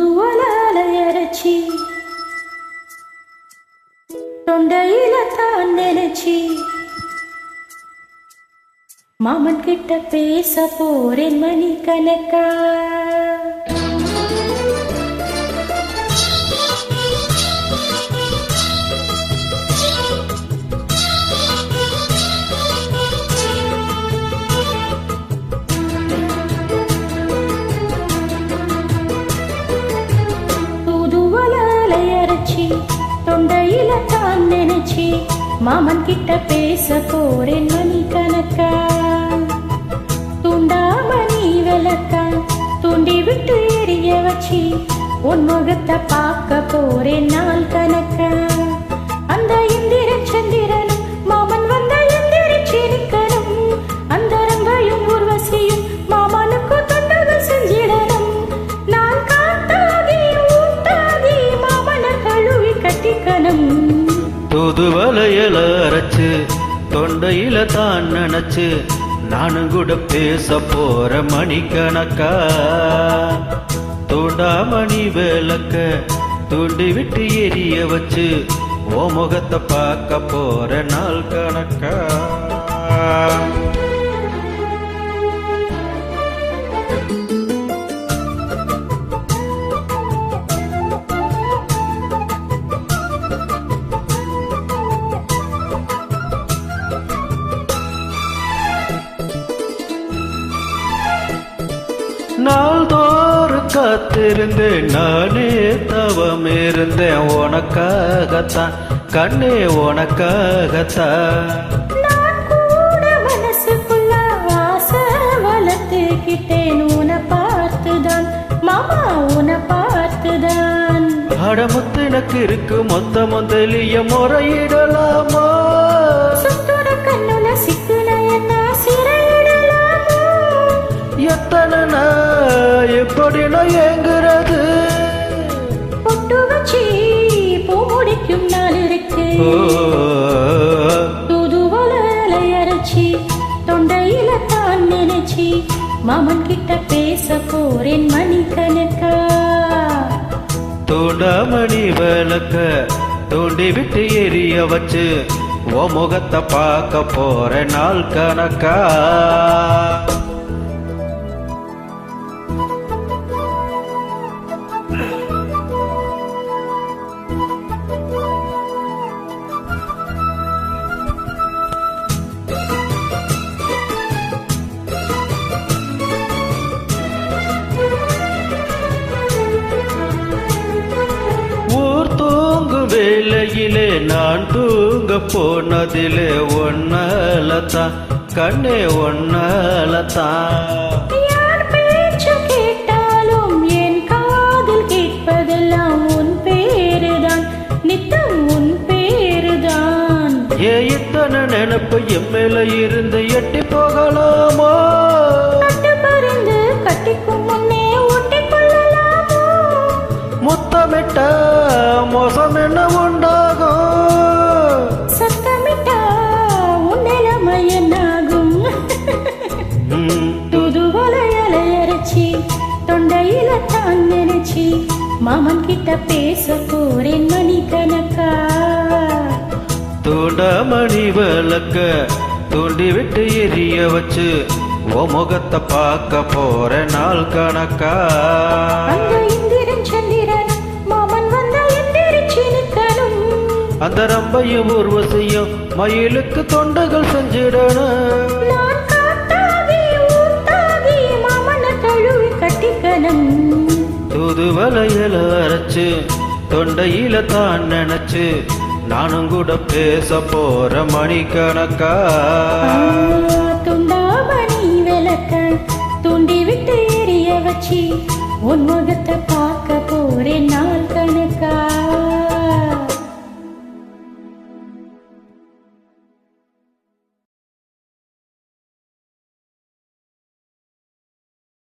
தூதுவளால அரைச்சி தொண்டையில தான் நினைச்சி மாமன் கிட்ட பேச போறேன் மணி கணக்கா. தொண்டையில தான் நினைச்சி மாமன் கிட்ட பேச போறேன் மணி கணக்கா. தூண்டாமணி விளக்கா தூண்டி விட்டு எரிய வச்சி உன் முகத்தை பார்க்க போறேன் நாள் கணக்கா. அந்த இந்திர சந்திரனும் மாமன் வந்த எந்திரிச்சு நிக்கணும். அந்த ரங்கையும் உர்வசியும் மாமனுக்கு தொண்டர்கள் செஞ்சிடணும். நான் காட்டாகி ஊட்டாகி மாமனை கழுவி கட்டிக்கணும். தூதுவளையல அரைச்சு தொண்டையில தான் நினைச்சு நானும் கூட பேச போற மணிக்கணக்கா. தூண்டாமணி விளக்க தூண்டி விட்டு எரிய வச்சு ஓ முகத்தை பார்க்க போற நாள் கணக்கா. நாள்தோறும் காத்திருந்தேன் நானே தவம் இருந்தேன் உனக்காகத்தான் கண்ணே உனக்காகத்தான். நான் கூட மனசுக்குள்ள ஆசை வளர்த்துக்கிட்டேன் உன்னை பார்த்துதான் மாமா உன்னை பார்த்துதான். அடமுத்து எனக்கு இருக்கு மொத்தமும் தெளிய முறையிடலாமா. சுத்தோட கண்ணுல சிக்குன என்ன சிறையிடலாமோ. எத்தனை எப்படி நான் ஏங்குறது. பொட்டு வச்சி பூ முடிக்கும் நாள் இருக்கு. தூதுவளை அரைச்சி தொண்டையில தான் நினைச்சி மாமன் கிட்ட பேச போறேன் மணி கணக்கா. தூண்டாமணி விளக்க தூண்டி விட்டு எரிய வச்சு ஓ முகத்தை பார்க்க போற நாள் கணக்கா. வேலையிலே நான் தூங்க போனதிலே ஒன்னாலத்தான் கண்ணே ஒன்னாலத்தான். யார் பேச்சு கேட்டாலும் என் காதில் கேட்பதெல்லாம் உன் பேருதான் நித்தம் உன் பேருதான். இத்தனை நினைப்பு எம்மேல இருந்து எட்டி போகலாமா. கட்டு பறிந்து கட்டிக்கும் முன்னே ஒட்டிக்கொள்ளலாமோ. முத்தமிட்ட மோசம் என்ன உண்டாகும். சத்தமிட்டா உன் நிலைமை என்னாகும். தூதுவளையலை அரைச்சி தொண்டையில தான் நினைச்சி மாமன் கிட்ட பேச போறேன் மணி கணக்கா. தூண்டாமணி விளக்க தூண்டி விட்டு எரிய வச்சு ஓ முகத்தை பார்க்க போற நாள் கணக்கா. அந்த இந்திரன் சந்திரன் மாமன் வந்த எந்திரிச்சு நிக்கணும். அந்த ரம்பையும் உர்வசியும் மயிலுக்கு தொண்டுகள் செஞ்சிடணும். நான் காட்டாகி ஊட்டாகி மாமனை கழுவி கட்டிக்கணும். தூதுவளையல அரைச்சு தொண்டையில தான் நினைச்சு நானும் கூட பேச போற மணிக்கணக்கா. துண்டாமணி விளக்க தூண்டி விட்டு எரிய வச்சி உன் முகத்தை